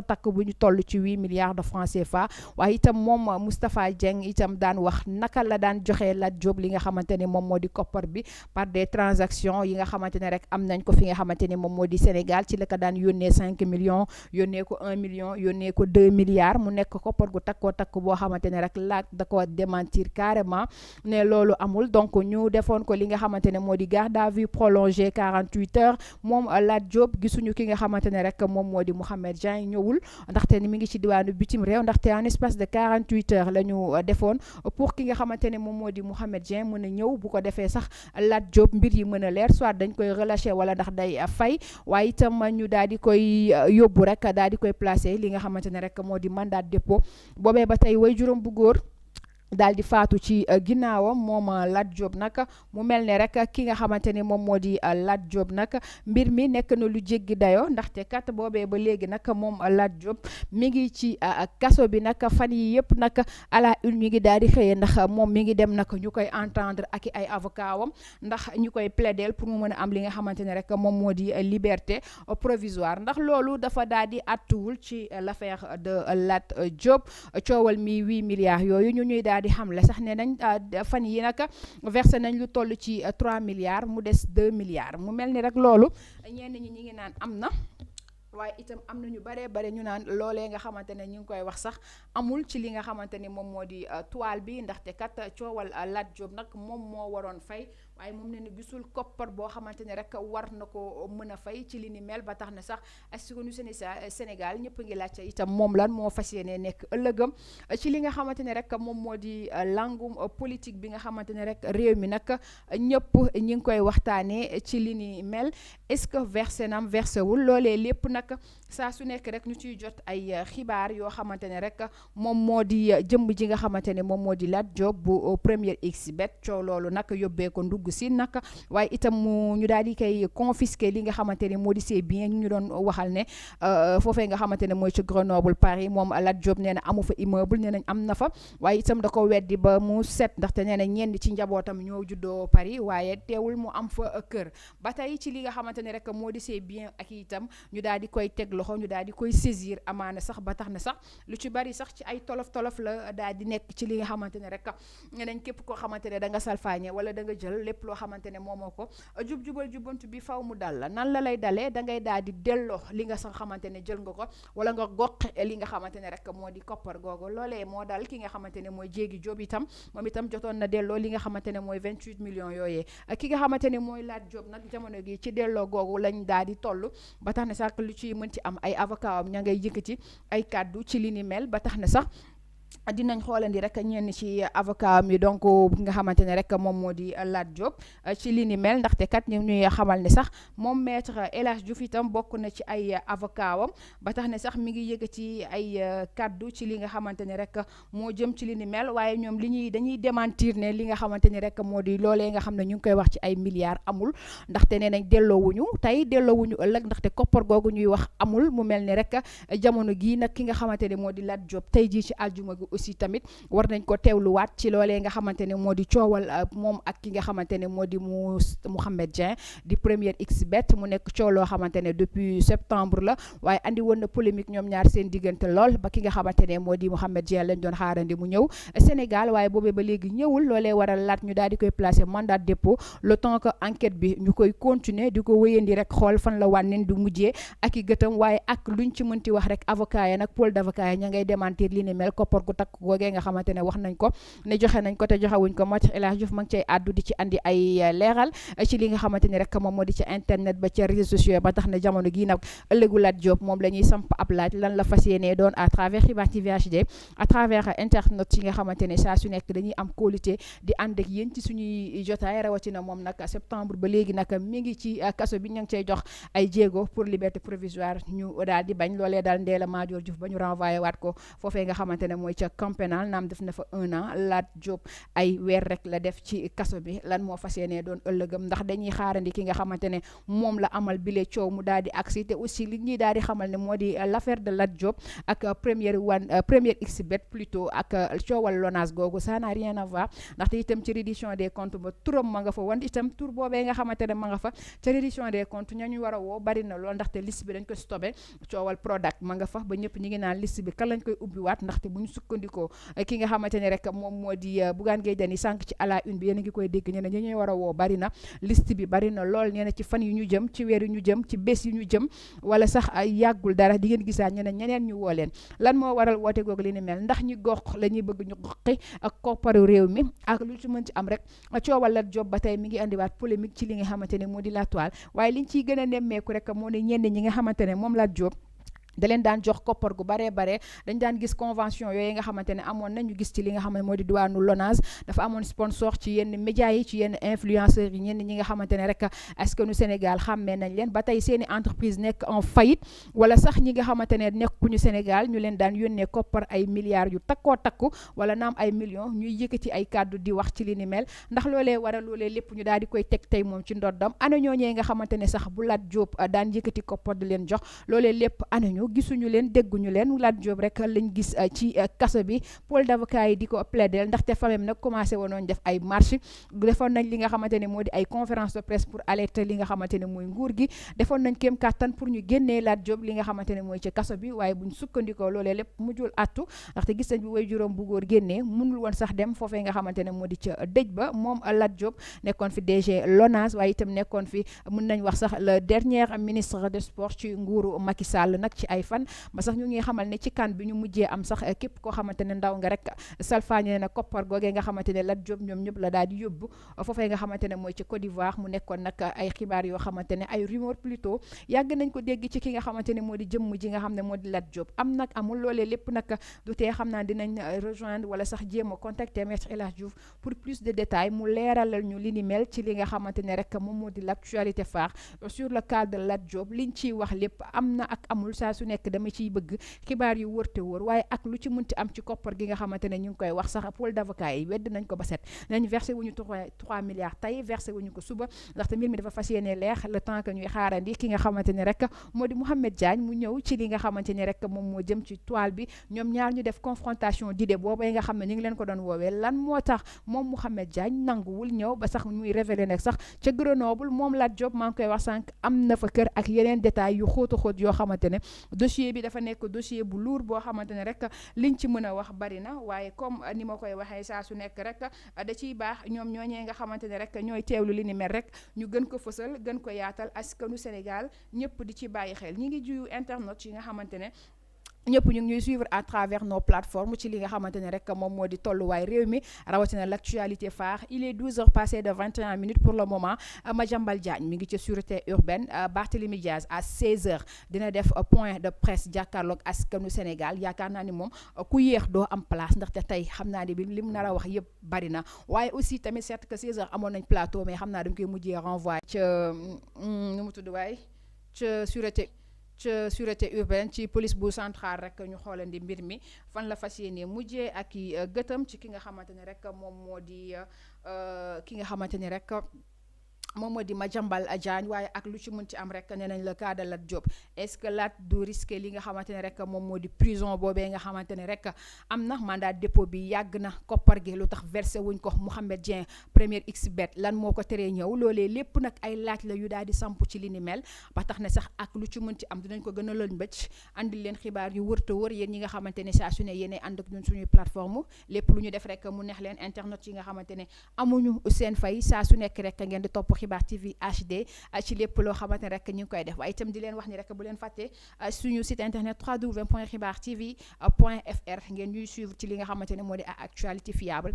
takk bu ñu toll ci 8 milliards de francs CFA. waaye itam moom Moustapha Dieng itam daan wax naka la daan joxe Lat Diop li nga xamante ni moom moo di koppar bi par des transactions yi nga xamante ne rek am nañ ko fi nga xamante ni moom moo di Sénégal ci la ko daan yónnee 5 millions yónnee ko 1 million yónnee ko 2 milliards mu nekk koppar gu takkoo takk boo xamante ne rek Lat da ko démentir carrément ne loolu amul. donc ñu defoon ko li nga xamante ne moo di garde à vue prolongée 48 heures moom Lat Diop gisuñu ki nga xamante ne rek moom moo di Mouhamed Dieng ñëwul ndaxte ni mi ngi ci diwaanu bitim réew ndaxte en espace de 48 heures la ñu defoon pour ki nga xamante ne moom moo di Mouhamed Dieng mën a ñëw bu ko defee sax Lat Diop mbir yi mën a leer soit dañ koy relâché wala ndax day fay. waaye itam ñu daal di koy yóbbu rek daal di koy placé li nga xamante ne rek moo di mandat de dépôt boobee ba tey way juróom bu góor daal di faatu ci ginnaawam moom Lat Diop nag mu mel ne rek ki nga xamante ni moom moo di Lat Diop nag mbir mi nekk na lu jéggi dayoo ndaxte kat boobee ba léegi nag moom Lat Diop mi ngi ci kaso bi nag fan yi yëpp nag à la une mi ngi daal di xëyee ndax moom mi ngi dem nag ñu koy entendre ak ay avocat wam ndax ñu koy plaider pour mu mën a am li nga xamante ne rek moom moo di liberté provisoire ndax loolu dafa daal di attuwul ci l'affaire de Lat Diop coowal mi 8 milliards yooyu ñu ñuy daal di xamle sax ne nañ fan yi nag versé nañ lu toll ci 3 milliards mu des 2 milliards mu mel ni rek loolu ñenn ñi ngi naan am na. waaye itam am na ñu bare ñu naan loolee nga xamante ne ñu ngi koy wax sax amul ci li nga xamante ni moom moo di toile bi ndaxte kat coowal Lat Diop nag moom moo waroon fay waaye moom ne ni gisul koppar boo xamante ne rek war na ko mën a fay ci li ni mel ba tax na sax askanu Sénégal ñëpp ngi laajte itam moom lan moo fas yéene nekk ëllëgam ci li nga xamante ne rek moom moo di langum politique bi nga xamante ne rek réew mi nag ñëpp ñi ngi koy waxtaanee ci li ni mel est-ce que versé nam versé wul loolee lépp nag saa su nekk rek ñu ciy jot ay xibaar yoo xamante ne rek moom moo di jëmb ji nga xamante ne moom moo di Lat Diop bu Premier XBet coow loolu nag yóbbee ko ndugg si nag waaye itam ñu daal di koy confisquer li nga xamante ne moo di ses biens ñu doon waxal ne foofee nga xamante ne mooy ci Grenoble Paris moom Lat Diop nee na amu fa immeuble nee nañ am na fa waaye itam da ko weddi ba mu set ndaxte nee na ñenn ci njabootam ñoo juddoo Paris waaye teewul mu am fa kër ba tey ci li nga xamante ne rek moo di ses biens ak itam ñu daal di koy teg loxo ñu daal di koy saisir amaana sax ba tax na sax lu ci bari sax ci ay tolof la daal di nekk ci li nga xamante ne rek ñeneen képp koo xamante ne da nga salfaañe wala da nga jël lépp loo xamante ne moomoo ko jubal jubantu bi faw mu dal la nan la lay dalee da ngay daal di delloo li nga sax xamante ne jël nga ko wala nga gox li nga xamante ne rek moo di koppar googu loolee moo dal ki nga xamante ne mooy Jéegi Jóob itam moom itam jotoon na delloo li nga xamante ne mooy 28 millions yooyee ki nga xamante ne mooy Lat Diop nag jamono gi ci delloo googu lañ daal di toll ba tax na sax lu ci mën ci am ay avocat am ña ngay yëkkati ay kàddu ci li ni mel ba tax na sax dinañ xoolandi rek ñenn ci avocat mi donc nga xamante ne rek moom moo di Lat Diop ci li ni mel ndaxte kat ñu ñuy xamal ne sax moom maître El Hadj Diouf itam bokk na ci ay avocat wam ba tax ne sax mi ngi yëg ci ay kaddu ci li nga xamante ne rek moo jëm ci li ni mel waaye ñoom dañuy démentir ne li nga xamante ni rek moo di loolee nga xam ne ñu ngi koy wax ci ay milliards amul ndaxte nee nañ delloowuñu tey delloowuñu ëllëg ndaxte koppar googu ñuy wax amul mu mel ni rek jamono gii nag ki nga xamante ne moo di Lat Diop tey jii ci aljuma gi aussi tamit war nañ ko teewluwaat ci loolee nga xamante ne moo di coowal moom ak ki nga xamante ne moo di Mouhamed Dieng di Premier XBet mu nekk coow loo xamante ne depuis septembre la waaye andi woon na polémique ñoom ñaar seen diggante lool ba ki nga xamante ne moo di Mouhamed Dieng lañ doon xaarandi mu ñëw Sénégal waaye boobee ba léegi ñëwul loolee waral Lat ñu daal di koy placer mandat de dépôt le temps que enquête bi ñu koy continuer di ko wéyandi rek xool fan la wànneen du mujjee ak i gëtam waaye ak luñ ci mënti wax rek avocat ya nag pôle d'avocat ya ña ngay démentir li ni mel koppar gu takk googee nga xamante ne wax nañ ko ne joxe nañ ko te joxewuñ ko moo tax El Hadj Diouf ma ngi cay àddu di ci andi ay leeral ci li nga xamante ni rek moom moo di ci internet ba ci réseaux sociaux ba tax na jamono gii nag ëllëgu Lat Diop moom la ñuy samp ab laaj lan la fas yéenee doon à travers Xibaar TV HD à travers internet yi nga xamante ne saa su nekk dañuy am qualité di ànd ak yéen ci suñuy jotaay rawatina moom nag septembre ba léegi nag mi ngi ci kaso bi ñu ngi cay jox ay jéego pour liberté provisoire ñu daal di bañ loolee daal Ndella Madior Diouf ba ñu renvoyé waat ko foofee nga xamante ne mooy ca camp pénal naam def na fa 1 an. Lat Diop ay weer rek la def ci kaso bi lan moo fas yéenee doon ëllëgam ndax dañuy xaarandi ki nga xamante ne moom la amal bile coow mu daal di agsi te aussi li ñuy daal di xamal ne moo di l'affaire de Lat Diop ak première xbet plutôt ak coowal Lonase googu ça n'a rien à voir ndaxte itam ci reddition des comptes ba turam ma nga fa wan itam tur boobee nga xamante ne ma nga fa ca reddition des comptes ñañu war a woo bari na lool ndaxte liste bi dañ ko stoppé coowal Prodac ma nga fa ba ñëpp ñi ngi naan liste bi kan lañ koy ubbiwaat ndaxte bu ñu sukkandikoo ki nga xamante ne rek moom moo di Bougane Gueye Dany sànq ci à la une bi yéen a ngi koy dégg ñeneen ñi ñuy war a woo bari na liste bi bari na lool nee na ci fan yu ñu jëm ci weer yu ñu jëm ci bés yu ñu jëm wala sax ay yàggul dara di ngeen gisaat ñeneen ñu woo leen lan moo waral woote googu li ni mel ndax ñi gox la ñuy bëgg ñu goxi ak kopparu réew mi ak lu ci mën ci am rek coowal Lat Diop ba tey mi ngi andiwaat polémique ci li nga xamante ne moo di la toile waaye liñ ciy gën a nemmeeku rek moo ne ñenn ñi nga xamante ne moom Lat Diop da leen daan jox koppar gu bare dañ daan gis convention yooyu nga xamante ne amoon na ñu gis ci li nga xamante moo di diwaanu Lonase dafa amoon sponsor ci yenn médias yi ci yenn influenceurs yi ñenn ñi nga xamante ne rek askanu Sénégal xàmmee nañ leen ba tey seeni entreprise nekk en faillite wala sax ñi nga xamante ne nekkuñu Sénégal ñu leen daan yónnee koppar ay milliards yu takkoo takku wala naam ay millions ñuy yëkkati ay kàddu di wax ci li ni mel ndax loolee waral loolee lépp ñu daal di koy teg tey moom ci ndoddam ana ñooñee nga xamante ne sax bu Lat Diop daan yëkkati koppar di leen jox loolee lépp ana ñu gisuñu leen dégguñu leen Lat Diop rek lañ gis ci kaso bi pôle d'avocat yi di ko plaider ndaxte famem nag commencé wonoon def ay marche defoon nañ li nga xamante ne moo di ay conférence de presse pour alerter li nga xamante ne mooy nguur gi defoon nañ kéem kàttan pour ñu génnee Lat Diop li nga xamante ne mooy ci kaso bi waaye buñ sukkandikoo loolee lépp mujjul attu ndaxte gis nañ bi way juróom bu góor génnee mënul woon sax dem foofee nga xamante ne moo di ca dëj ba moom Lat Diop nekkoon fi DG Lonase waaye itam nekkoon fi mën nañ wax sax le dernier ministre des sports ci nguuru Macky Sall nag ci ay fan ba sax ñu ngi xamal ne ci kan bi ñu mujjee am sax képp koo xamante ne ndaw nga rek salfaañe na koppar googee nga xamante ne Lat Diop ñoom ñëpp la daal di yóbbu foofee nga xamante ne mooy ci Côte d'Ivoire mu nekkoon nag ay xibaar yoo xamante ne ay rumeur plutôt yàgg nañ ko dégg ci ki nga xamante ne moo di jëmm ji nga xam ne moo di Lat Diop am nag amul loolee lépp nag du tee xam naa dinañ rejoindre wala sax jéem a contacter maître El Hadj Diouf pour plus de détails mu leeralal ñu li ni mel ci li nga xamante ne rek moom moo di l'actualité phare sur le cas de Lat Diop liñ ciy wax lépp am na ak amul saa su nekk dama ciy bëgg xibaar yu wër te wër waaye ak lu ci mënti am ci koppar gi nga xamante ne ñu ngi koy wax sax pôle d'avocat yi wedd nañ ko ba set nañ versé wuñu 3 milliards tey versé wuñu ko suba ndaxte mbir mi dafa fas yéene leex le temps que ñuy xaarandi ki nga xamante ne rek moo di Mouhamed Diagne mu ñëw ci li nga xamante ne rek moom moo jëm ci toile bi ñoom ñaar ñu def confrontation d'idée boobay nga xam ne ñu ngi leen ko doon woowee lan moo tax moom Mouhamed Diagne nanguwul ñëw ba sax muy révélé nag sax ca Grenoble moom Lat Diop maa ngi koy wax sànq am na fa kër ak yeneen détails yu xóotu xóot yoo xamante ne dossier bi dafa nekk dossier bu lourd boo xamante ne rek liñ ci mën a wax bari na waaye comme ni ma koy waxee saa su nekk rek da ciy baax ñoom ñooñee nga xamante ne rek ñooy teewlu li ni mel rek ñu gën ko fësal gën ko yaatal askanu Sénégal ñëpp di ci bàyyi xel ñi ngi juyu internet yi nga xamante ne ñëpp ñu ngi ñuy suivre à travers nos plateformes ci li nga xamante ne rek moom moo di tolluwaay réew mi rawatina l'actualité phare il est 12h passé de 21 minutes pour le moment Madiambal Diagne mi ngi ci sûreté urbaine Barthélémy Diaz à 16h dina def point de presse jàkkaarloog askanu Sénégal yaakaar naa ni moom ku yéex doo am place ndaxte tey xam naa ni bi lim nar a wax yëpp bari na waaye aussi tamit certes que 16h amoon nañ plateau mais xam naa dañ koy mujjee renvoyer ca nu mu tudd waay ca sûreté urbaine ci police bu centrale rek ñu xoolandi mbir mi fan la fas yéene mujjee ak i gëtam ci ki nga xamante ne rek moom moo di ki nga xamante ni rek moom moo di Madiambal Diagne waaye ak lu ci mën ci am rek nee nañ le cas de Lat Diop est-ce que Lat du risqué li nga xamante ne rek moom moo di prison boobee nga xamante ne rek am na mandat dépôt bi yàgg na koppar gi lu tax versé wuñ ko Mouhamed Dieng première xbet lan moo ko teree ñëw loolee lépp nag ay laaj la yu daal di samp ci li ni mel ba tax ne sax ak lu ci mën ci am dinañ ko gën a lëñ bëcc andil leen xibaar yu wër te wër yéen ñi nga xamante ne saa su ne yéenay ànd ak ñun suñuy plateforme lépp lu ñu def rek mu neex leen internet yi nga xamante ne amuñu seen fay saa su nekk rek ngeen di topp xibaar TV HD ci lépp loo xamante ne rek ñu ngi koy def waaye itam di leen wax ni rek bu leen fàtte suñu site internet www.xibartv.fr ngeen ñuy suivre ci li nga xamante ne moo di actualité fiable